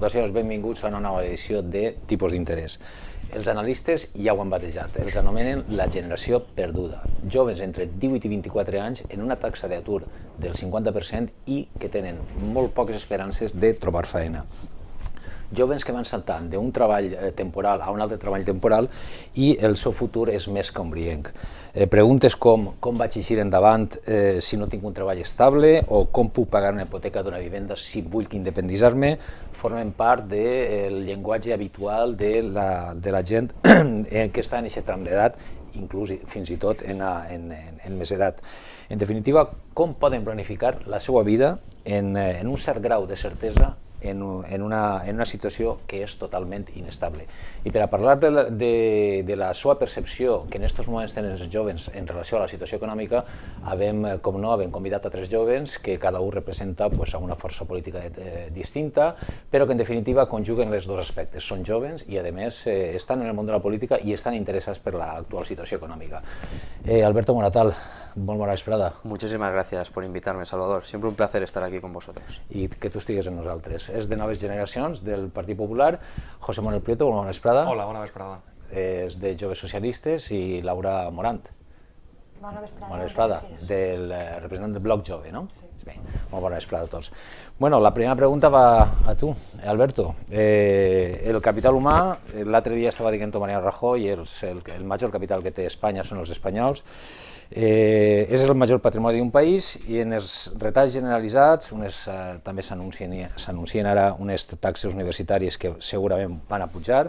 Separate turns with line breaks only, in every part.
Salutacions, benvinguts a una nova edició de Tipus d'interès. Els analistes ja ho han batejat, els anomenen la generació perduda. Joves entre 18 i 24 anys en una taxa d'atur del 50% i que tenen molt poques esperances de trobar feina. Joves que van saltant d'un treball temporal a un altre treball temporal i el seu futur és més que ombrienc. Preguntes com vaig eixir endavant si no tinc un treball estable o com puc pagar una hipoteca d'una vivenda si vull independitzar-me formen part del llenguatge habitual de la gent que està en aquest tram d'edat, inclús fins i tot en més edat. En definitiva, com poden planificar la seva vida en un cert grau de certesa en una situació que és totalment inestable. I per a parlar de la seva percepció que en aquests moments tenen els joves en relació a la situació econòmica, hem convidat a 3 joves que cada un representa una força política distinta, però que en definitiva conjuguen els dos aspectes. Són joves i a més estan en el món de la política i estan interessats per l'actual situació econòmica. Alberto Moratal, molt bona vesprada.
Muchísimas gracias por invitarme, Salvador. Siempre un placer estar aquí con vosotros.
I que tu estigues amb nosaltres. És de Noves Generacions, del Partit Popular. José Manuel Prieto, bona vesprada.
Hola, bona vesprada.
És de Joves Socialistes i Laura Morant.
Bona vesprada.
Bona vesprada, del representant del Bloc Jove, no? Sí. Bé, molt bona vesprada a tots. Bueno, la primera pregunta va a tu, Alberto. El capital humà, l'altre dia estava dient-ho Mariano Rajoy, el major capital que té Espanya són els espanyols. És el major patrimoni d'un país i en els retalls generalitzats també s'anuncien ara unes taxes universitàries que segurament van a pujar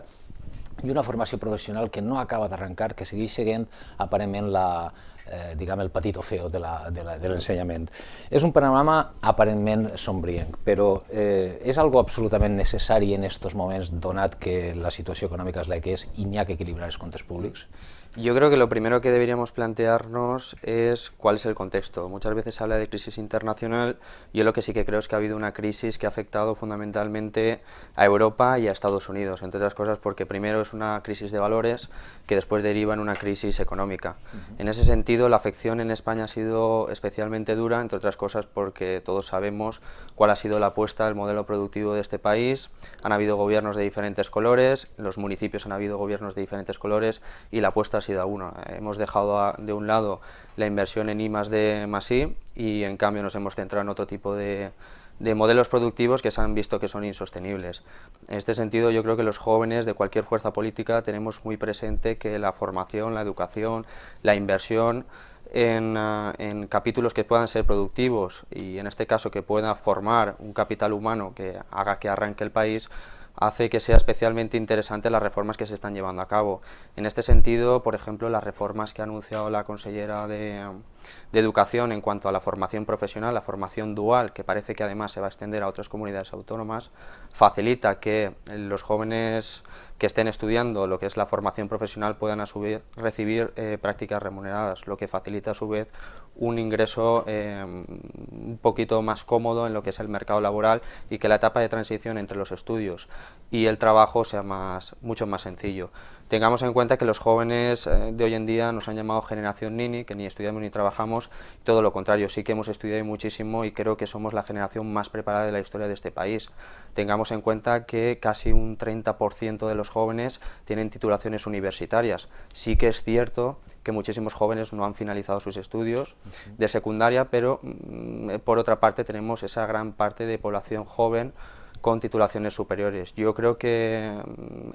i una formació professional que no acaba d'arrencar, que segueix seguint aparentment el petit o feo de l'ensenyament. És un panorama aparentment sombrienc, però és algo absolutament necessari en aquests moments, donat que la situació econòmica és la que és i n'hi ha que equilibrar els comptes públics?
Yo creo que lo primero que deberíamos plantearnos es cuál es el contexto. Muchas veces se habla de crisis internacional. Yo lo que sí que creo es que ha habido una crisis que ha afectado fundamentalmente a Europa y a Estados Unidos, entre otras cosas porque primero es una crisis de valores que después deriva en una crisis económica. En ese sentido, la afección en España ha sido especialmente dura, entre otras cosas porque todos sabemos cuál ha sido la apuesta del modelo productivo de este país. Han habido gobiernos de diferentes colores, en los municipios han habido gobiernos de diferentes colores y la apuesta ha sido a uno. Hemos dejado de un lado la inversión en I+D+I y en cambio nos hemos centrado en otro tipo de modelos productivos que se han visto que son insostenibles. En este sentido, yo creo que los jóvenes de cualquier fuerza política tenemos muy presente que la formación, la educación, la inversión en capítulos que puedan ser productivos y en este caso que pueda formar un capital humano que haga que arranque el país, hace que sea especialmente interesante las reformas que se están llevando a cabo. En este sentido, por ejemplo, las reformas que ha anunciado la consellera de Educación en cuanto a la formación profesional, la formación dual, que parece que además se va a extender a otras comunidades autónomas, facilita que los jóvenes que estén estudiando lo que es la formación profesional puedan a su vez recibir prácticas remuneradas, lo que facilita a su vez un ingreso un poquito más cómodo en lo que es el mercado laboral y que la etapa de transición entre los estudios y el trabajo sea mucho más sencillo. Tengamos en cuenta que los jóvenes de hoy en día nos han llamado generación Nini, que ni estudiamos ni trabajamos, todo lo contrario, sí que hemos estudiado muchísimo y creo que somos la generación más preparada de la historia de este país. Tengamos en cuenta que casi un 30% de los jóvenes tienen titulaciones universitarias. Sí que es cierto que muchísimos jóvenes no han finalizado sus estudios de secundaria, pero por otra parte tenemos esa gran parte de población joven con titulaciones superiores. Yo creo que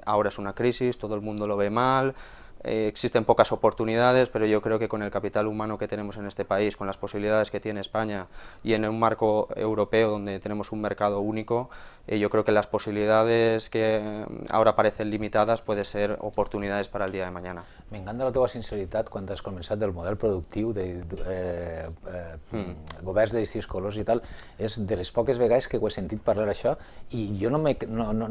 ahora es una crisis, todo el mundo lo ve mal, existen pocas oportunidades, pero yo creo que con el capital humano que tenemos en este país, con las posibilidades que tiene España y en un marco europeo donde tenemos un mercado único, yo creo que las posibilidades que ahora parecen limitadas pueden ser oportunidades para el día de mañana.
M'encanta la teva sinceritat quan has començat del model productiu de governs de distints colors i tal. És de les poques vegades que ho he sentit parlar això i jo no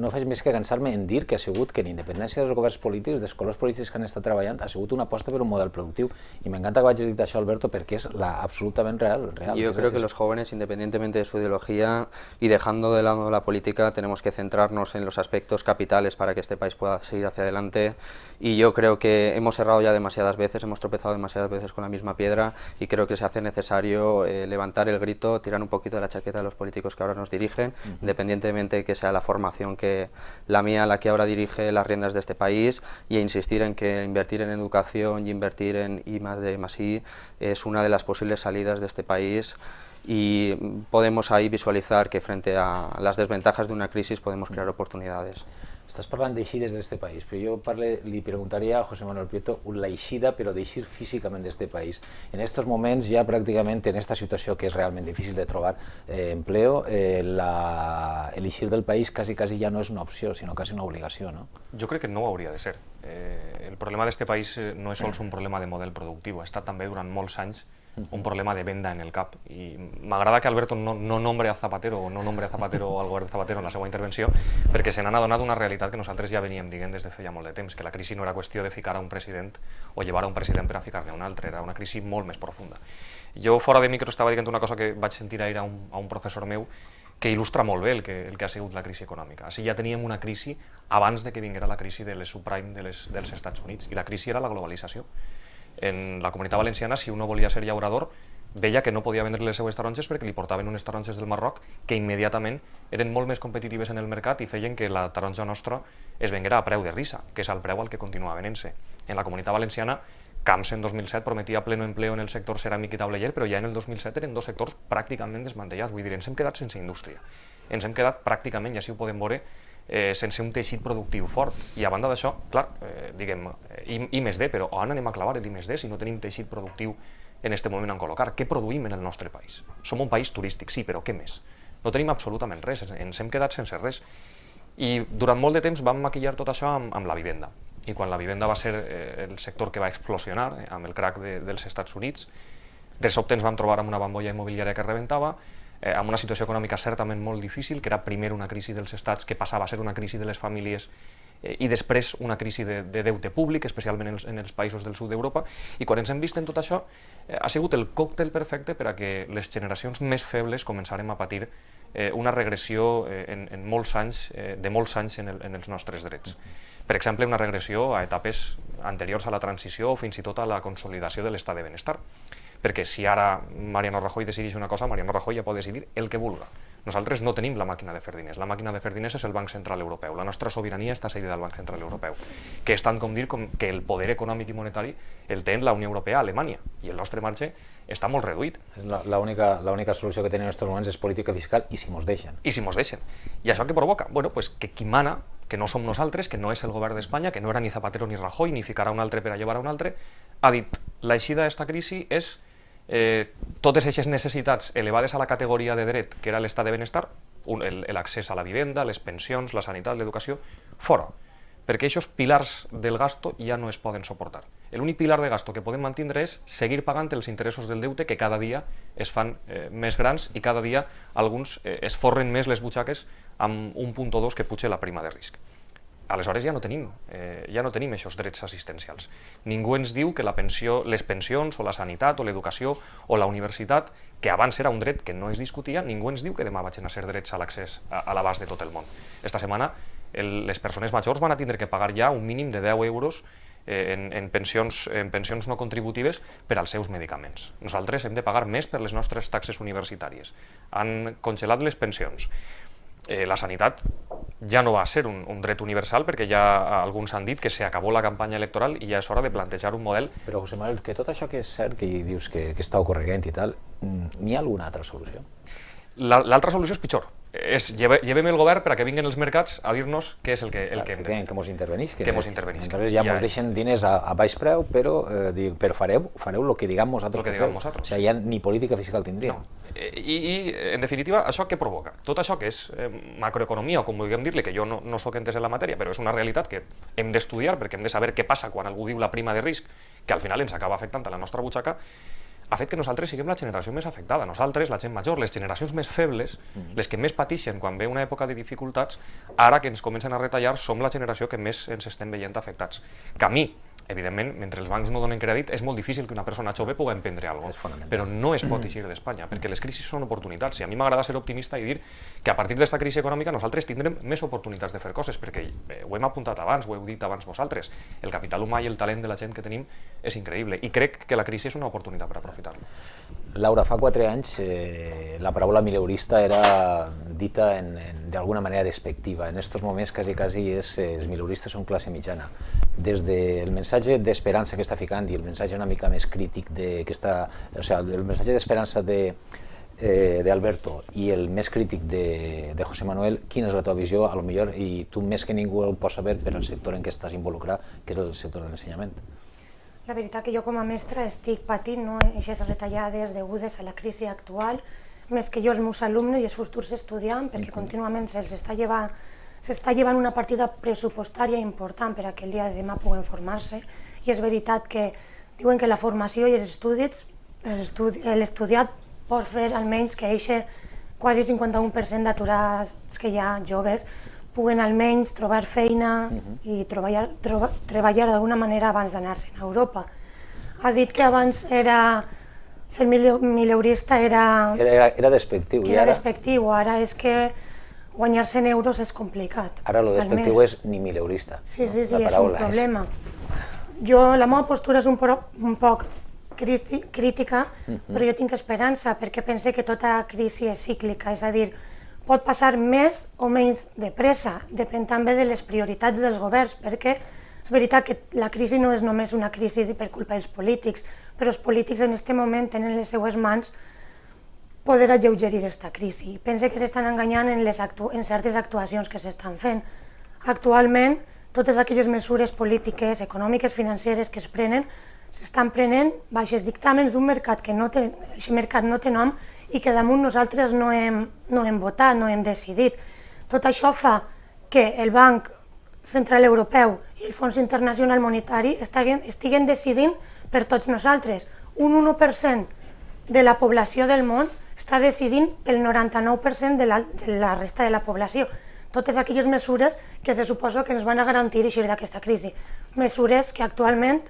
faig més que cansar-me en dir que ha sigut que en independència dels governs polítics, dels colors polítics que han estat està treballant ha sigut una aposta per un model productiu. Y me encanta que vayas dit això, Alberto, perquè és absolutamente real.
Yo creo que los jóvenes, independientemente de su ideología y dejando de lado la política, tenemos que centrarnos en los aspectos capitales para que este país pueda seguir hacia adelante. Y yo creo que hemos errado ya demasiadas veces, hemos tropezado demasiadas veces con la misma piedra, y creo que se hace necesario levantar el grito, tirar un poquito de la chaqueta a los políticos que ahora nos dirigen, independientemente que sea la formación que la mía, la que ahora dirige las riendas de este país, y insistir en que invertir en educación y invertir en I+D+I es una de las posibles salidas de este país, y podemos ahí visualizar que frente a las desventajas de una crisis podemos crear oportunidades.
Estàs parlant d'eixides d'este país, però jo li preguntaria a José Manuel Prieto l'eixida, però d'eixir físicament d'este país. En estos moments, ja pràcticament en esta situació que és realment difícil de trobar empleo, l'eixir del país quasi ja no és una opció, sinó quasi una obligació, no?
Jo crec que no ho hauria de ser. El problema d'este país no és sols un problema de model productiu, ha estat també durant molts anys un problema de venda en el cap. I m'agrada que Alberto no nombre a Zapatero o no nombre a Zapatero o al govern de Zapatero en la seva intervenció, perquè se n'han adonat una realitat que nosaltres ja veníem dient des de feia molt de temps, que la crisi no era qüestió de ficar a un president o llevar a un president per a ficar-ne a un altre, era una crisi molt més profunda. Jo fora de micro estava dient una cosa que vaig sentir ahir a un professor meu que il·lustra molt bé el que ha sigut la crisi econòmica. Així ja teníem una crisi abans de que vinguera la crisi de les subprime dels Estats Units, i la crisi era la globalització. En la Comunitat Valenciana, si uno volia ser llaurador, veia que no podia vendre les seues taronges perquè li portaven unes taronges del Marroc que immediatament eren molt més competitives en el mercat i feien que la taronja nostra es venguera a preu de risa, que és el preu al que continua venent-se. En la Comunitat Valenciana, Camps en 2007 prometia pleno empleo en el sector ceràmic i tableller, però ja en el 2007 eren dos sectors pràcticament desmantellats. Vull dir, ens hem quedat sense indústria. Ens hem quedat pràcticament, i així ho podem veure, sense un teixit productiu fort. I a banda d'això, clar, diguem, I+D, però on anem a clavar l'I+D si no tenim teixit productiu en aquest moment en col·locar? Què produïm en el nostre país? Som un país turístic, sí, però què més? No tenim absolutament res, ens hem quedat sense res. I durant molt de temps vam maquillar tot això amb la vivenda. I quan la vivenda va ser el sector que va explosionar amb el crack dels Estats Units, de sobte ens vam trobar amb una bombolla immobiliària que rebentava, amb una situació econòmica certament molt difícil, que era primer una crisi dels estats que passava a ser una crisi de les famílies i després una crisi de deute públic, especialment en els països del sud d'Europa, i quan ens hem vist en tot això ha sigut el còctel perfecte per a que les generacions més febles començarem a patir una regressió de molts anys en els nostres drets. Per exemple, una regressió a etapes anteriors a la transició o fins i tot a la consolidació de l'estat de benestar. Perquè si ara Mariano Rajoy decideix una cosa, Mariano Rajoy ja pot decidir el que vulga. Nosaltres no tenim la màquina de fer diners. La màquina de fer diners és el Banc Central Europeu. La nostra sobirania està cedida al Banc Central Europeu, que és tant com dir que el poder econòmic i monetari el té la Unió Europea, Alemanya, i el nostre marge està molt reduït.
L'única solució que tenim en aquests moments és política fiscal i si mos deixen.
I si mos deixen. I això què provoca? Bueno, pues que qui mana, que no som nosaltres, que no és el govern d'Espanya, que no era ni Zapatero ni Rajoy, ni ficarà un altre per a llevar a un altre, ha dit, l'eixida d'esta crisi és totes aquestes necessitats elevades a la categoria de dret, que era l'estat de benestar, l'accés a la vivenda, les pensions, la sanitat, l'educació, fora. Perquè aquests pilars del gasto ja no es poden suportar. L'únic pilar de gasto que podem mantenir és seguir pagant els interessos del deute que cada dia es fan més grans i cada dia alguns es forren més les butxaques amb 1,2 que puja la prima de risc. Aleshores ja no tenim aquests drets assistencials. Ningú ens diu que les pensions o la sanitat o l'educació o la universitat, que abans era un dret que no es discutia, ningú ens diu que demà vagin a ser drets a l'accés a l'abast de tot el món. Esta setmana les persones majors van a tindre que pagar ja un mínim de 10 euros en pensions no contributives per als seus medicaments. Nosaltres hem de pagar més per les nostres taxes universitàries. Han congelat les pensions. La sanitat ja no va ser un dret universal perquè ja alguns han dit que s'acabó la campanya electoral i ja és hora de plantejar un model.
Però, José Manuel, que tot això que és cert, que dius que està ocorrent i tal, n'hi ha alguna altra solució?
L'altra solució és pitjor. Llevem el govern per a que vinguin els mercats a dir-nos què és el que hem de fer.
Que mos intervenís.
Que mos intervenís.
Entonces ja mos deixen diners a baix preu, però fareu el que diguem nosaltres que feu. O sigui, ja ni política fiscal tindríem.
I, en definitiva, això què provoca? Tot això que és macroeconomia, o com vulguem dir-li, que jo no soc entès en la matèria, però és una realitat que hem d'estudiar perquè hem de saber què passa quan algú diu la prima de risc, que al final ens acaba afectant a la nostra butxaca, ha fet que nosaltres siguem la generació més afectada. Nosaltres, la gent major, les generacions més febles, les que més pateixen quan ve una època de dificultats, ara que ens comencen a retallar, som la generació que més ens estem veient afectats. Que a mi, evidentment, mentre els bancs no donen crèdit, és molt difícil que una persona jove pugui emprendre alguna cosa, però no es pot eixir d'Espanya, perquè les crisis són oportunitats. I a mi m'agrada ser optimista i dir que a partir d'esta crisi econòmica nosaltres tindrem més oportunitats de fer coses, perquè ho hem apuntat abans, ho heu dit abans vosaltres, el capital humà i el talent de la gent que tenim és increïble, i crec que la crisi és una oportunitat per aprofitar-lo.
Laura, fa 4 anys la paraula mileurista era dita d'alguna manera despectiva. En aquests moments quasi els mileuristes són classe mitjana. Des del missatge d'esperança que està ficant i el missatge una mica més crític el missatge d'esperança d'Alberto i el més crític de José Manuel, quina és la teva visió, a lo millor, i tu més que ningú ho pots saber per el sector en què estàs involucrat, que és el sector de l'ensenyament?
La veritat que jo com a mestra estic patint aquestes retallades degudes a la crisi actual, més que jo els meus alumnes i els futurs estudiants, perquè contínuament s'està llevant una partida pressupostària important per a que el dia de demà puguen formar-se, i és veritat que diuen que la formació i els estudis, l'estudiat pot fer almenys que aquest quasi 51% d'aturats que hi ha joves puguen almenys trobar feina i treballar d'alguna manera abans d'anar-se'n a Europa. Has dit que abans ser mileurista era
despectiu.
Era despectiu, ara és que guanyar-se en euros és complicat.
Ara el despectiu és ni mileurista.
Sí, és un problema. La meva postura és un poc crítica, però jo tinc esperança perquè pense que tota crisi és cíclica, és a dir, pot passar més o menys de pressa, depèn també de les prioritats dels governs, perquè és veritat que la crisi no és només una crisi per culpa dels polítics, però els polítics en aquest moment tenen en les seues mans poder alleugerir aquesta crisi. Pense que s'estan enganyant en certes actuacions que s'estan fent. Actualment, totes aquelles mesures polítiques, econòmiques, financeres que es prenen, s'estan prenent baix els dictàmens d'un mercat que aquest mercat no té nom i que damunt nosaltres no hem votat, no hem decidit. Tot això fa que el Banc Central Europeu i el Fons Internacional Monetari estiguen decidint per tots nosaltres. Un 1% de la població del món està decidint el 99% de la resta de la població. Totes aquelles mesures que se suposa que ens van a garantir eixir d'aquesta crisi. Mesures que actualment,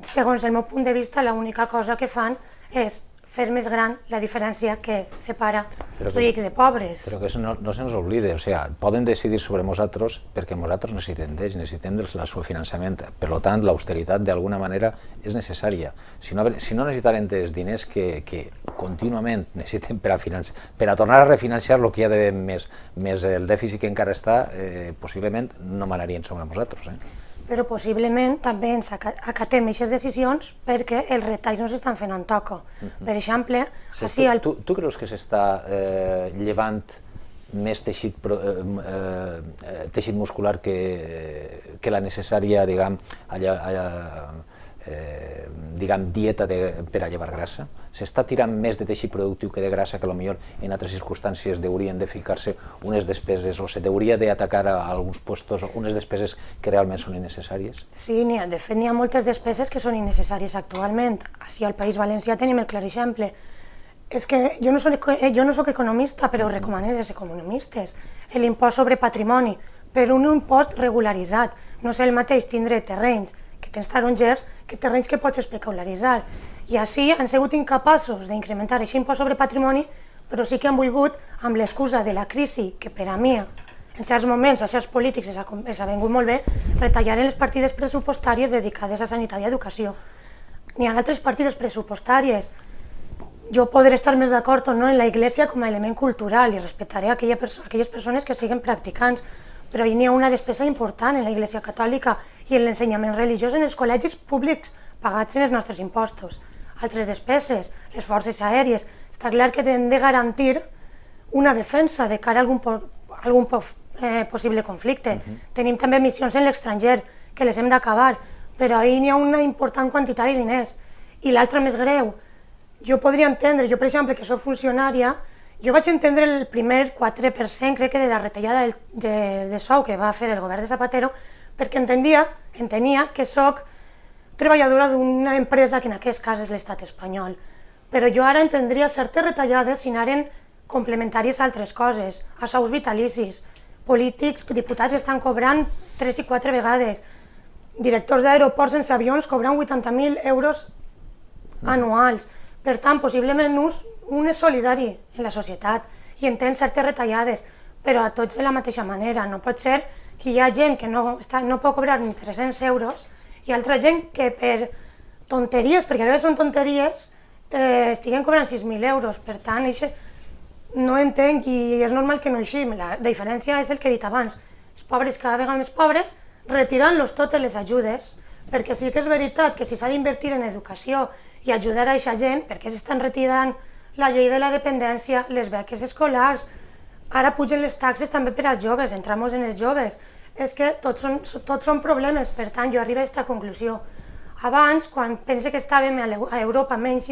segons el meu punt de vista, l'única cosa que fan és fer més gran la diferència que separa rics de pobres.
Però que això no se'ns oblida, poden decidir sobre nosaltres perquè nosaltres necessitem del seu finançament. Per tant, l'austeritat d'alguna manera és necessària. Si no necessitarem els diners que contínuament necessitem per a tornar a refinanciar el que hi ha d'haver més el dèficit que encara està, possiblement no manarien sobre nosaltres.
Però possiblement també ens acatem aquestes decisions perquè els retalls no s'estan fent on toca. Per exemple,
tu creus que s'està llevant més teixit muscular que la necessària, diguem, dieta per a llevar grassa? S'està tirant més de teixit productiu que de grassa, que potser en altres circumstàncies haurien de ficar-se unes despeses o se hauria d'atacar a alguns puestos unes despeses que realment són innecessàries?
Sí, de fet n'hi ha moltes despeses que són innecessàries actualment. Així al País Valencià tenim el clar exemple. És que jo no soc economista, però ho recomanen els economistes. L'impost sobre patrimoni, per un impost regularitzat. No és el mateix tindre terrenys que tens tarongers que terrenys que pots especularitzar. I així han sigut incapaços d'incrementar aquest impost sobre patrimoni, però sí que han volgut, amb l'excusa de la crisi, que per a mi, en certs moments, a certs polítics els ha vingut molt bé, retallar les partides pressupostàries dedicades a sanitat i educació. N'hi ha altres partides pressupostàries. Jo podré estar més d'acord o no en la Iglesia com a element cultural i respectaré aquelles persones que siguen practicants, però n'hi ha una despesa important en la Iglesia Catòlica i en l'ensenyament religiós en els col·legis públics pagats en els nostres impostos. Altres despeses, les forces aèries. Està clar que hem de garantir una defensa de cara a algun possible conflicte. Tenim també missions en l'estranger, que les hem d'acabar, però ahir n'hi ha una important quantitat de diners. I l'altra més greu, jo podria entendre, jo per exemple que soc funcionària, jo vaig entendre el primer 4% crec que de la retallada de sou que va fer el govern de Zapatero, perquè entenia que soc treballadora d'una empresa que en aquest cas és l'estat espanyol. Però jo ara entendria certes retallades si anaren complementàries a altres coses, a sous vitalicis. Polítics, diputats estan cobrant 3 i 4 vegades. directors d'aeroports sense avions cobren 80.000 euros anuals. Per tant, possiblement un és solidari en la societat i entén certes retallades, però a tots de la mateixa manera. No pot ser que hi ha gent que no pot cobrar ni 300 euros i altra gent que per tonteries, perquè a vegades són tonteries, estiguen cobrant 6.000 euros. Per tant, no entenc i és normal que no així. La diferència és el que he dit abans. Els pobres cada vegada més pobres, retirant-los totes les ajudes, perquè sí que és veritat que si s'ha d'invertir en educació i ajudar a aquesta gent, perquè s'estan retirant la llei de la dependència, les beques escolars, ara pugen les taxes també per als joves, entramos en els joves. És que tots són problemes, per tant, jo arribo a aquesta conclusió. Abans, quan pense que estàvem a Europa menys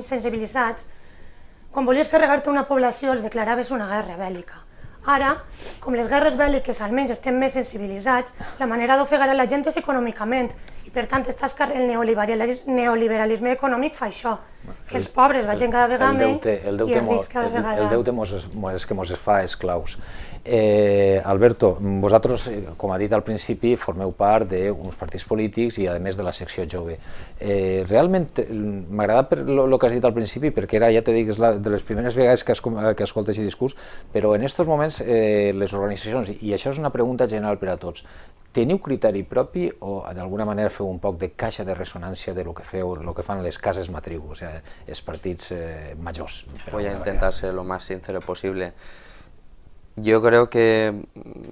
sensibilitzats, quan volies carregar-te una població els declaraves una guerra bèl·lica. Ara, com les guerres bèl·liques almenys estem més sensibilitzats, la manera d'ofegar a la gent és econòmicament, i per tant el neoliberalisme econòmic fa això, que els pobres vagin cada vegada menys i els rics cada vegada.
El deute és que mos fa esclaus. Alberto, vosaltres, com ha dit al principi, formeu part d'uns partits polítics i a més de la secció jove. Realment m'ha agradat el que has dit al principi, perquè ara ja t'he dit que és de les primeres vegades que escoltes aquest discurs, però en aquests moments les organitzacions, i això és una pregunta general per a tots, teniu criteri propi o d'alguna manera feu un poc de caixa de ressonància de lo que feu, el que fan les cases matriu, o sigui, els partits majors?
Voy a intentar ser lo más sincero posible. Yo creo que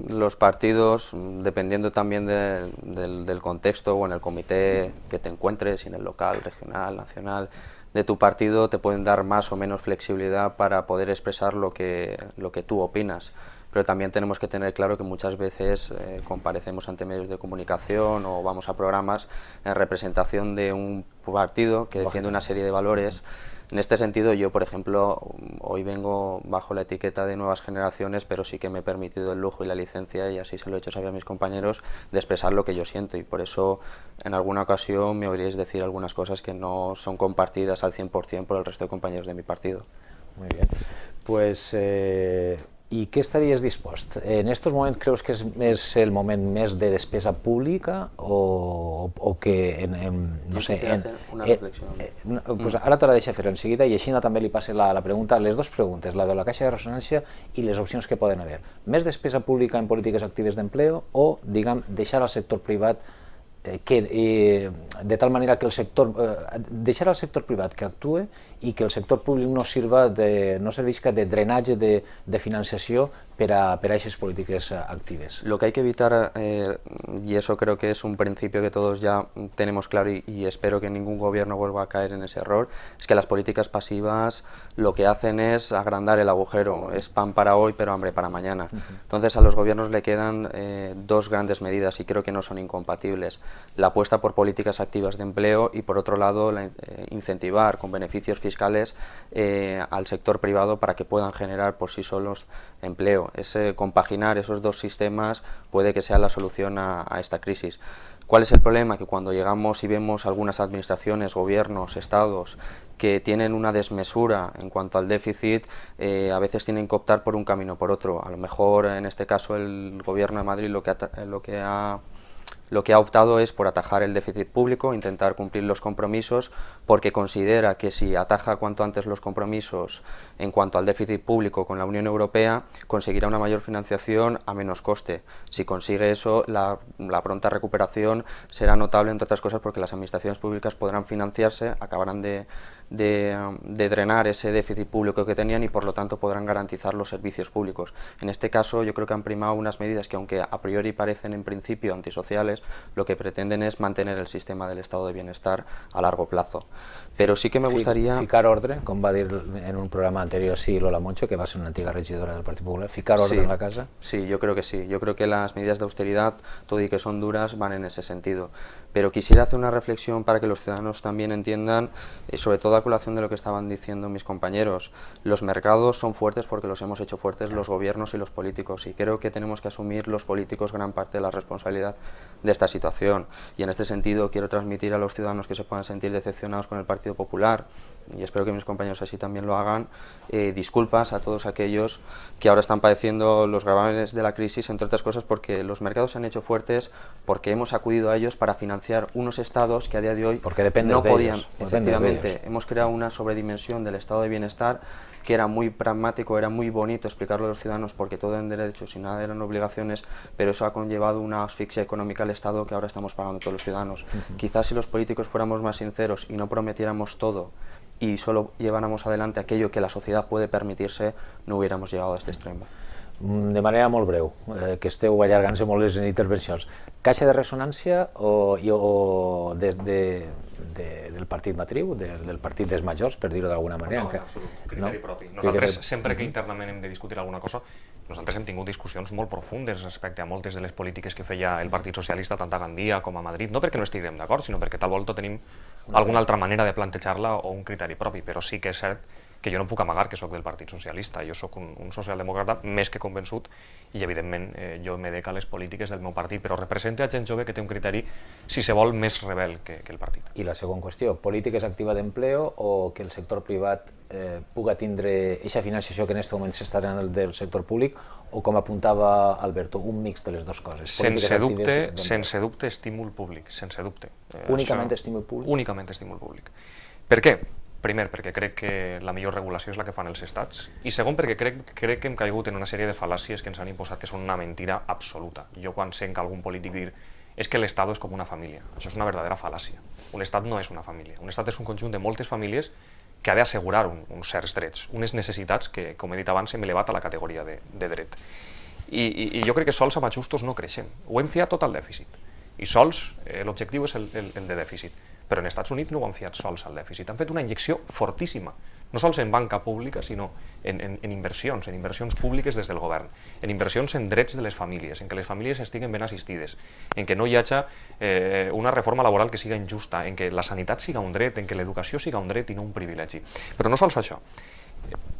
los partidos, dependiendo también del contexto o en el comité que te encuentres, si en el local, regional, nacional, de tu partido, te pueden dar más o menos flexibilidad para poder expresar lo que tú opinas. Pero también tenemos que tener claro que muchas veces comparecemos ante medios de comunicación o vamos a programas en representación de un partido que defiende una serie de valores. En este sentido, yo, por ejemplo, hoy vengo bajo la etiqueta de Nuevas Generaciones, pero sí que me he permitido el lujo y la licencia, y así se lo he hecho saber a mis compañeros, de expresar lo que yo siento, y por eso en alguna ocasión me oiréis decir algunas cosas que no son compartidas al 100% por el resto de compañeros de mi partido.
Muy bien. Pues... I què estaries dispost? En aquests moments creus que és el moment més de despesa pública o que, no sé...
una reflexió.
Pues ara te la deixo fer en seguida i així també li passe la pregunta, les dues preguntes, la de la caixa de ressonància i les opcions que poden haver. Més despesa pública en polítiques actives d'empleo o, diguem, deixar al sector privat de tal manera que el sector, deixar al sector privat que actue i que el sector públic no servisca de drenatge de financiació per a aquestes polítiques actives.
Lo que hay que evitar, y eso creo que es un principio que todos ya tenemos claro y espero que ningún gobierno vuelva a caer en ese error, es que las políticas pasivas lo que hacen es agrandar el agujero, es pan para hoy pero hambre para mañana. Entonces a los gobiernos le quedan dos grandes medidas y creo que no son incompatibles. La apuesta por políticas activas de empleo y por otro lado incentivar con beneficios fiscales al sector privado para que puedan generar por sí solos empleo. Compaginar esos dos sistemas puede que sea la solución a esta crisis. ¿Cuál es el problema? Que cuando llegamos y vemos algunas administraciones, gobiernos, estados que tienen una desmesura en cuanto al déficit, a veces tienen que optar por un camino o por otro. A lo mejor en este caso el gobierno de Madrid lo que ha optado es por atajar el déficit público, intentar cumplir los compromisos, porque considera que si ataja cuanto antes los compromisos en cuanto al déficit público con la Unión Europea, conseguirá una mayor financiación a menos coste. Si consigue eso, la pronta recuperación será notable, entre otras cosas, porque las administraciones públicas podrán financiarse, acabarán de drenar ese déficit público que tenían y por lo tanto podrán garantizar los servicios públicos. En este caso yo creo que han primado unas medidas que, aunque a priori parecen en principio antisociales, lo que pretenden es mantener el sistema del estado de bienestar a largo plazo. Pero sí que me gustaría...
Ficar ordre, com va dir en un programa anterior sí Lola Moncho, que va ser una antiga regidora del Partit Popular, ficar ordre en la casa.
Sí, yo creo que sí. Yo creo que las medidas de austeridad, todo y que son duras, van en ese sentido. pero quisiera hacer una reflexión para que los ciudadanos también entiendan, sobre todo a colación de lo que estaban diciendo mis compañeros. Los mercados son fuertes porque los hemos hecho fuertes los gobiernos y los políticos, y creo que tenemos que asumir los políticos gran parte de la responsabilidad de esta situación. Y en este sentido quiero transmitir a los ciudadanos que se puedan sentir decepcionados con el Partido Popular, y espero que mis compañeros así también lo hagan, disculpas a todos aquellos que ahora están padeciendo los gravámenes de la crisis, entre otras cosas porque los mercados se han hecho fuertes, porque hemos acudido a ellos para financiar unos estados que a día de hoy no podían. Efectivamente, hemos creado una sobredimensión del estado de bienestar que era muy pragmático, era muy bonito explicarlo a los ciudadanos porque todo eran derechos y nada eran obligaciones, pero eso ha conllevado una asfixia económica al Estado que ahora estamos pagando todos los ciudadanos. Quizás si los políticos fuéramos más sinceros y no prometiéramos todo y solo lleváramos adelante aquello que la sociedad puede permitirse, no hubiéramos llegado a este extremo.
De manera molt breu, que esteu allargant-se molt les intervencions. Caixa de ressonància o del partit matriu, del partit dels majors, per dir-ho d'alguna manera?
No, en absolut, criteri propi. Nosaltres, sempre que internament hem de discutir alguna cosa, nosaltres hem tingut discussions molt profundes respecte a moltes de les polítiques que feia el Partit Socialista tant a Gandia com a Madrid, no perquè no estiguem d'acord, sinó perquè tal volta tenim alguna altra manera de plantejar-la o un criteri propi, però sí que és cert que jo no puc amagar que sóc del Partit Socialista, jo sóc un socialdemòcrata més que convençut i evidentment jo me dec a les polítiques del meu partit, però representa a gent jove que té un criteri, si se vol, més rebel que el partit.
I la segona qüestió, polítiques actives d'empleo o que el sector privat puga tindre aquesta financiació que en aquest moment s'està en del sector públic o, com apuntava Alberto, un mix de les dues coses?
Sense dubte estímul públic, sense dubte.
Únicament estímul públic?
Únicament estímul públic. Per què? Primer, perquè crec que la millor regulació és la que fan els estats, i segon, perquè crec que hem caigut en una sèrie de fal·làcies que ens han imposat que són una mentira absoluta. Jo quan sent algun polític dir és que l'Estat és com una família, això és una verdadera fal·làcia. Un estat no és una família, un estat és un conjunt de moltes famílies que ha d'assegurar uns certs drets, unes necessitats que, com he dit abans, hem elevat a la categoria de dret. I jo crec que sols amb ajustos no creixem, ho hem fiat tot al dèficit, i sols l'objectiu és el de dèficit. Però en Estats Units no ho han fiat sols al dèficit, han fet una injecció fortíssima, no sols en banca pública, sinó en inversions públiques des del govern, en inversions en drets de les famílies, en que les famílies estiguen ben assistides, en que no hi hagi una reforma laboral que siga injusta, en que la sanitat siga un dret, en que l'educació siga un dret i no un privilegi. Però no sols això.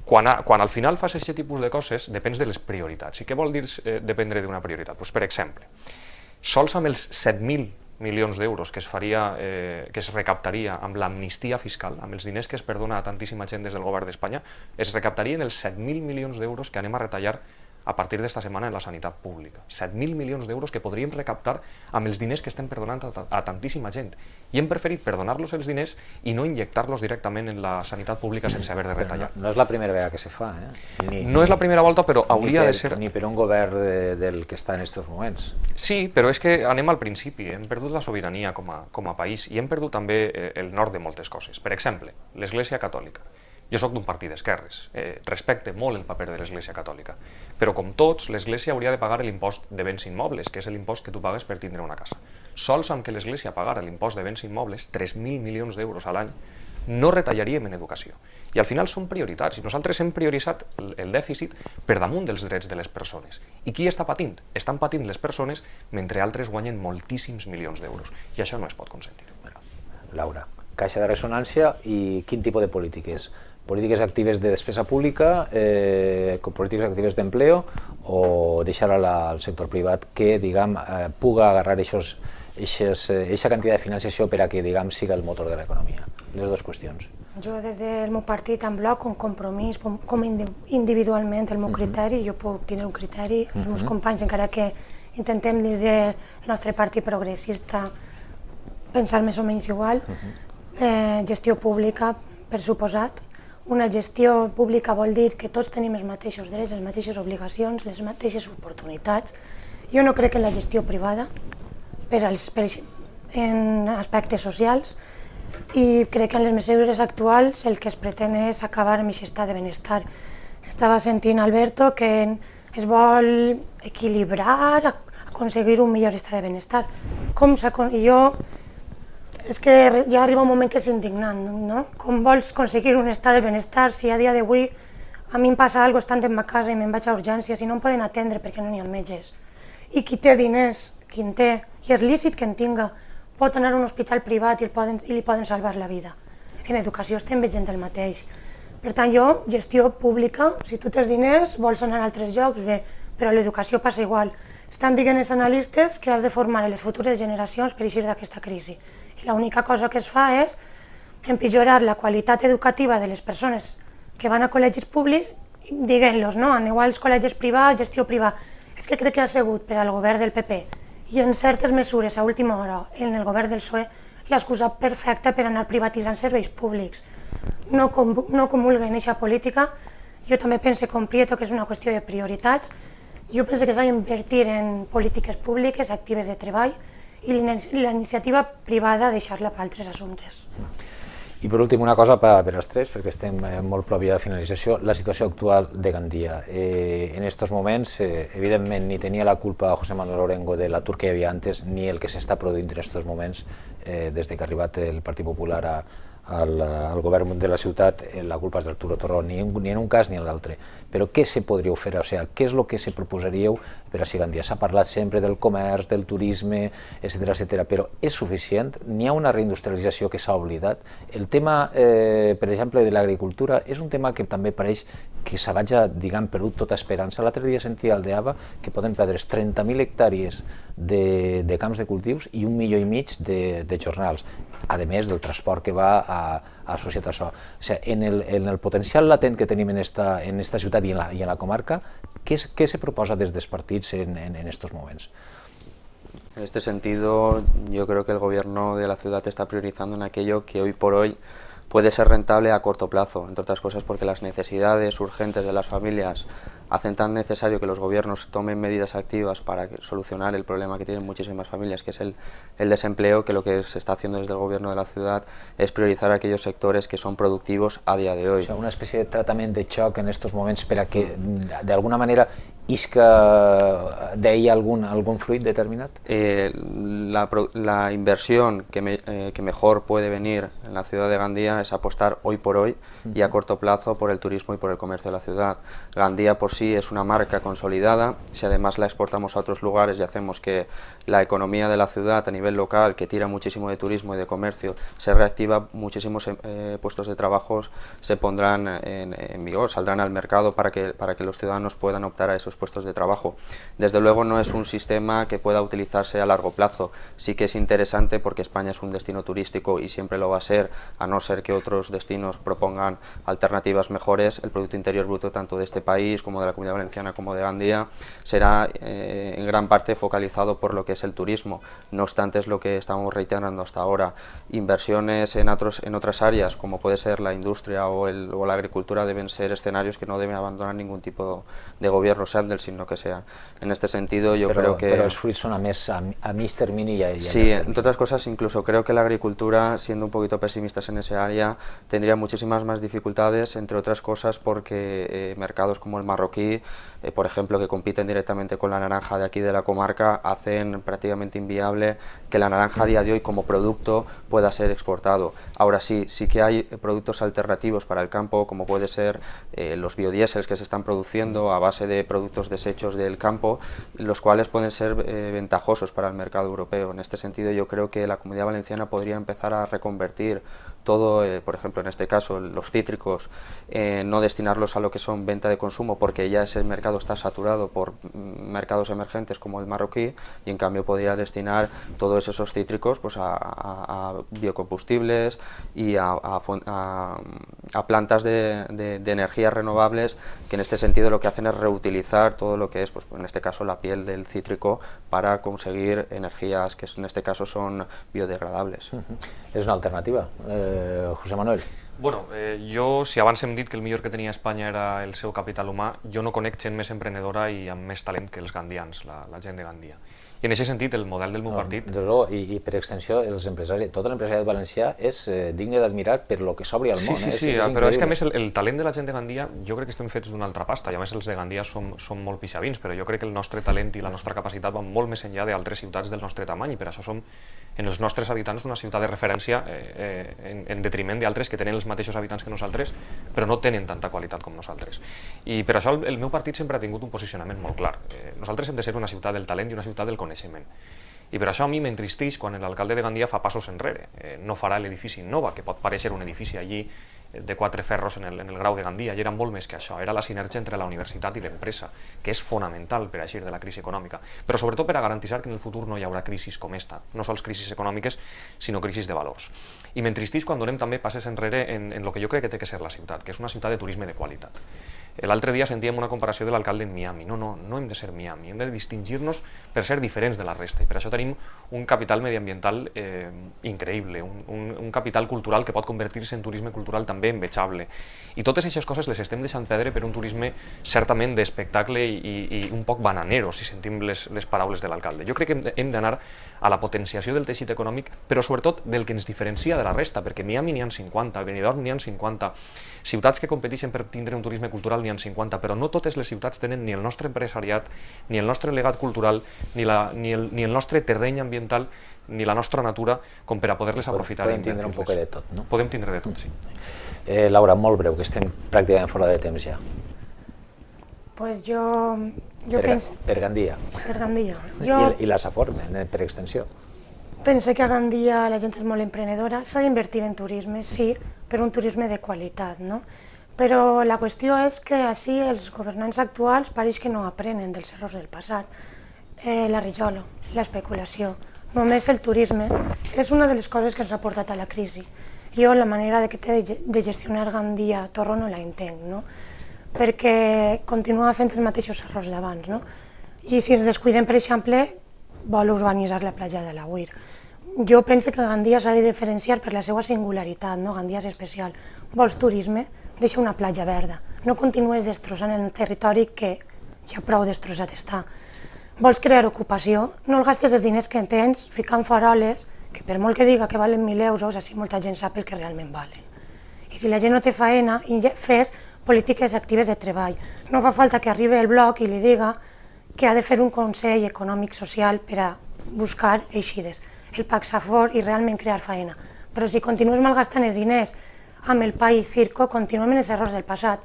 Quan al final fas aquest tipus de coses, depens de les prioritats. I què vol dir dependre d'una prioritat? Per exemple, sols amb els 7.000 milions d'euros que es recaptaria amb l'amnistia fiscal, amb els diners que es perdona a tantíssima gent des del govern d'Espanya, es recaptarien els 7.000 milions d'euros que anem a retallar a partir d'esta setmana en la sanitat pública. 7.000 milions d'euros que podríem recaptar amb els diners que estem perdonant a tantíssima gent. I hem preferit perdonar-los els diners i no injectar-los directament en la sanitat pública sense haver de retallar.
No és la primera vegada que se fa,
No és la primera volta, però hauria de ser...
Ni per un govern del que està en aquests moments.
Sí, però és que anem al principi, hem perdut la sobirania com a país i hem perdut també el nord de moltes coses. Per exemple, l'Església Catòlica. Jo sóc d'un partit d'esquerres, respecte molt el paper de l'Església Catòlica, però com tots, l'Església hauria de pagar l'impost de béns immobles, que és l'impost que tu pagues per tindre una casa. Sols amb que l'Església pagara l'impost de béns immobles, 3.000 milions d'euros a l'any, no retallaríem en educació. I al final són prioritats, i nosaltres hem prioritzat el dèficit per damunt dels drets de les persones. I qui està patint? Estan patint les persones mentre altres guanyen moltíssims milions d'euros, i això no es pot consentir.
Laura, caixa de ressonància i quin tipus de polítiques? Polítiques actives de despesa pública, polítiques actives d'empleo o deixar al sector privat que, diguem, puga agarrar aquesta quantitat de financiació per a que, diguem, siga el motor de l'economia? Les dues qüestions.
Jo des del meu partit en bloc, un compromís, com individualment el meu criteri, jo puc tindre un criteri, els meus companys, encara que intentem des del nostre partit progressista pensar més o menys igual, gestió pública, per suposat. Una gestió pública vol dir que tots tenim els mateixos drets, les mateixes obligacions, les mateixes oportunitats. Jo no crec en la gestió privada en aspectes socials i crec que en les mesures actuals el que es pretén és acabar amb aquest estat de benestar. Estava sentint Alberto que es vol equilibrar, aconseguir un millor estat de benestar. És que ja arriba un moment que és indignant, no? Com vols aconseguir un estat de benestar si a dia d'avui a mi em passa alguna cosa estant en ma casa i me'n vaig a urgències i no em poden atendre perquè no n'hi ha metges? I qui té diners, qui en té, i és lícit que en tinga, pot anar a un hospital privat i li poden salvar la vida. En educació estem veient el mateix. Per tant, jo, gestió pública, si tu tens diners, vols anar a altres llocs, bé, però a l'educació passa igual. Estan dient els analistes que has de formar les futures generacions per eixir d'aquesta crisi. I l'única cosa que es fa és empitjorar la qualitat educativa de les persones que van a col·legis públics, diguent-los, no, aneu als col·legis privats, gestió privada. És que crec que ha sigut per al govern del PP i en certes mesures a última hora en el govern del PSOE l'excusa perfecta per anar privatitzant serveis públics. No comulguen aquesta política. Jo també penso com Prieto que és una qüestió de prioritats. Jo penso que s'ha d'invertir en polítiques públiques actives de treball i la iniciativa privada deixar-la per altres assumptes.
I per últim una cosa per als tres, perquè estem molt prop ja de finalització, la situació actual de Gandia. En aquests moments, evidentment, ni tenia la culpa José Manuel Orengo de l'atur que hi havia antes, ni el que s'està produint en aquests moments des que ha arribat el Partit Popular al govern de la ciutat, la culpa és d'Arturo Torrón, ni en un cas ni en l'altre. Però què se podríeu fer? O sigui, què és el que se proposaríeu per a Gandia? S'ha parlat sempre del comerç, del turisme, etc., però és suficient? N'hi ha una reindustrialització que s'ha oblidat? El tema, per exemple, de l'agricultura és un tema que també pareix que se vagi, diguem, perdut tota esperança. L'altre dia sentia al DEAVA que poden perdre's 30.000 hectàrees de camps de cultius i 1,5 milions de jornals, a més del transport que va associat a això. O sigui, en el potencial latent que tenim en esta ciutat i en la comarca, ¿qué se proposa des dels partits en estos momentos?
En este sentido, yo creo que el gobierno de la ciudad está priorizando en aquello que hoy por hoy puede ser rentable a corto plazo, entre otras cosas porque las necesidades urgentes de las familias hacen tan necesario que los gobiernos tomen medidas activas para solucionar el problema que tienen muchísimas familias, que es el desempleo, que lo que se está haciendo desde el gobierno de la ciudad es priorizar aquellos sectores que son productivos a día de hoy.
O sea, una especie de tratamiento de shock en estos momentos para que, de alguna manera, isca d'ahí algún fluid determinat?
La inversión que mejor puede venir en la ciudad de Gandía es apostar hoy por hoy y a corto plazo por el turismo y por el comercio de la ciudad. Gandía por sí es una marca consolidada, si además la exportamos a otros lugares y hacemos que la economía de la ciudad a nivel local, que tira muchísimo de turismo y de comercio, se reactiva, muchísimos puestos de trabajo se pondrán en vigor, saldrán al mercado para que los ciudadanos puedan optar a esos puestos de trabajo. Desde luego no es un sistema que pueda utilizarse a largo plazo, sí que es interesante porque España es un destino turístico y siempre lo va a ser, a no ser que otros destinos propongan alternativas mejores. El Producto Interior Bruto tanto de este país como de la Comunidad Valenciana como de Gandía será en gran parte focalizado por lo que es el turismo. No obstante, es lo que estamos reiterando hasta ahora, inversiones en otras áreas como puede ser la industria o la agricultura deben ser escenarios que no deben abandonar ningún tipo de gobierno, sean del signo que sea. En este sentido yo creo que...
Pero los fruits son a mig termini y a
sí, entre otras cosas incluso creo que la agricultura, siendo un poquito pesimistas en ese área, tendría muchísimas más dificultades, entre otras cosas porque mercados como el marroquí, por ejemplo, que compiten directamente con la naranja de aquí de la comarca, hacen prácticamente inviable que la naranja a día de hoy como producto pueda ser exportado. Ahora sí que hay productos alternativos para el campo, como puede ser los biodiesels que se están produciendo a base de productos desechos del campo, los cuales pueden ser ventajosos para el mercado europeo. En este sentido yo creo que la Comunidad Valenciana podría empezar a reconvertir todo, por ejemplo en este caso los cítricos, no destinarlos a lo que son venta de consumo porque ya ese mercado está saturado por mercados emergentes como el marroquí, y en cambio podría destinar todos esos cítricos pues a biocombustibles y a plantas de energías renovables, que en este sentido lo que hacen es reutilizar todo lo que es, pues en este caso la piel del cítrico, para conseguir energías que en este caso son biodegradables.
És una alternativa. José Manuel.
Bueno, jo, si abans hem dit que el millor que tenia Espanya era el seu capital humà, jo no conec gent més emprenedora i amb més talent que els gandians, la gent de Gandia. I en aquest sentit, el model del meu partit...
I per extensió, tot l'empresariat valencià és digne d'admirar per lo que s'obri al món.
Sí, però és que a més el talent de la gent de Gandia, jo crec que estem fets d'una altra pasta, i a més els de Gandia som molt pixavins, però jo crec que el nostre talent i la nostra capacitat van molt més enllà d'altres ciutats del nostre tamany, i per això som en els nostres habitants una ciutat de referència en detriment d'altres que tenen els mateixos habitants que nosaltres, però no tenen tanta qualitat com nosaltres. I per això el meu partit sempre ha tingut un posicionament molt clar. Nosaltres hem de ser una ciutat del talent i una ciutat del coneixement. I per això a mi m'entristeix quan l'alcalde de Gandia fa passos enrere. No farà l'edifici Innova, que pot parèixer un edifici allí de 4 ferros en el grau de Gandia, i era molt més que això, era la sinergia entre la universitat i l'empresa, que és fonamental per eixir de la crisi econòmica, però sobretot per a garantir que en el futur no hi haurà crisis com esta, no sols crisis econòmiques, sinó crisis de valors. I m'entristeix quan donem també passes enrere en el que jo crec que té que ser la ciutat, que és una ciutat de turisme de qualitat. L'altre dia sentíem una comparació de l'alcalde en Miami. No hem de ser Miami, hem de distingir-nos per ser diferents de la resta, i per això tenim un capital mediambiental increïble, un capital cultural que pot convertir-se en turisme cultural també envejable. I totes aquestes coses les estem deixant perdre per un turisme certament d'espectacle i un poc bananero, si sentim les paraules de l'alcalde. Jo crec que hem d'anar a la potenciació del teixit econòmic, però sobretot del que ens diferencia de la resta, perquè Miami n'hi ha 50, Benidorm n'hi ha 50, ciutats que competeixen per tindre un turisme cultural n'hi ha 50, però no totes les ciutats tenen ni el nostre empresariat, ni el nostre legat cultural, ni el nostre terreny ambiental, ni la nostra natura, com per a poder-les aprofitar.
Podem tindre un poc de tot, no?
Podem tindre de tot, sí.
Laura, molt breu, que estem pràcticament fora de temps ja.
Pues jo penso...
Per Gandia.
Per Gandia.
I la Safor, per extensió.
Penso que a Gandia la gent és molt emprenedora, s'ha d'invertir en turisme, sí, però un turisme de qualitat, no? Però la qüestió és que així els governants actuals pareix que no aprenen dels errors del passat. La ritjola, l'especulació, només el turisme és una de les coses que ens ha portat a la crisi. Jo la manera que té de gestionar Gandia Torro no la entenc, no? Perquè continua fent els mateixos errors d'abans, no? I si ens descuidem, per exemple, vol urbanitzar la platja de l'Agüir. Jo penso que Gandia s'ha de diferenciar per la seva singularitat, no? Gandia és especial. Vols turisme? Deixa una platja verda. No continues destrossant el territori que ja prou destrossat està. Vols crear ocupació? No el gastes els diners que tens ficant faroles, que per molt que diga que valen 1.000 euros, així molta gent sap el que realment valen. I si la gent no té faena, fes polítiques actives de treball. No fa falta que arribi el bloc i li diga que ha de fer un consell econòmic-social per a buscar eixides, el Paxafor i realment crear faena. Però si continues malgastant els diners amb el pa i circo, continuem en els errors del passat.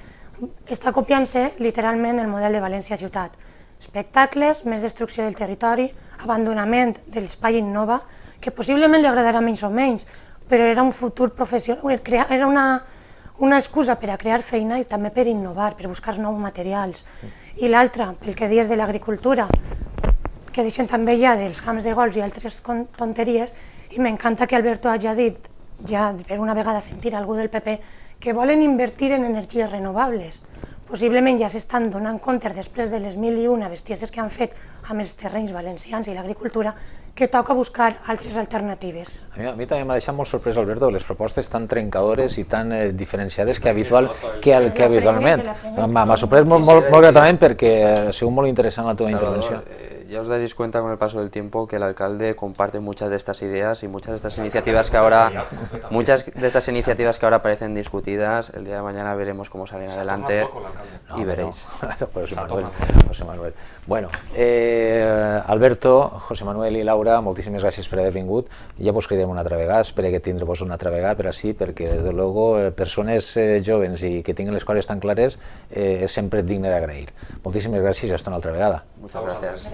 Està copiant-se literalment el model de València ciutat. Espectacles, més destrucció del territori, abandonament de l'espai Innova, que possiblement li agradarà menys o menys, però era un futur professional, era una excusa per a crear feina i també per innovar, per buscar nous materials. I l'altra, pel que dius de l'agricultura, que deixen també ja dels camps de golf i altres tonteries, i m'encanta que Alberto hagi dit, ja per una vegada sentir algú del PP, que volen invertir en energies renovables. Possiblement ja s'estan donant compte després de les 1.001 bestieses que han fet amb els terrenys valencians i l'agricultura, que toca buscar altres alternatives.
A mi també m'ha deixat molt sorprès, Alberto, les propostes tan trencadores i tan diferenciades que habitualment. M'ha sorprès molt gratament perquè ha sigut molt interessant la teva intervenció.
Ya os daréis cuenta con el paso del tiempo que el alcalde comparte muchas de estas ideas y muchas de estas iniciativas que ahora parecen discutidas. El día de mañana veremos cómo salen adelante y veréis.
José Manuel. Bueno, Alberto, José Manuel i Laura, moltíssimes gràcies per haver vingut. Ja vos cridem una altra vegada, espero que tindreu-vos una altra vegada per així, perquè des de luego persones joves i que tinguin les coses tan clares és sempre digne d'agrair. Moltíssimes gràcies i hasta una altra vegada.
Muchas gracias.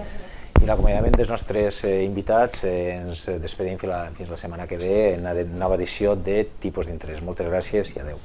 I l'acomiadament dels nostres invitats, ens despedim fins la setmana que ve en una nova edició de Tipus d'interès. Moltes gràcies i adeu.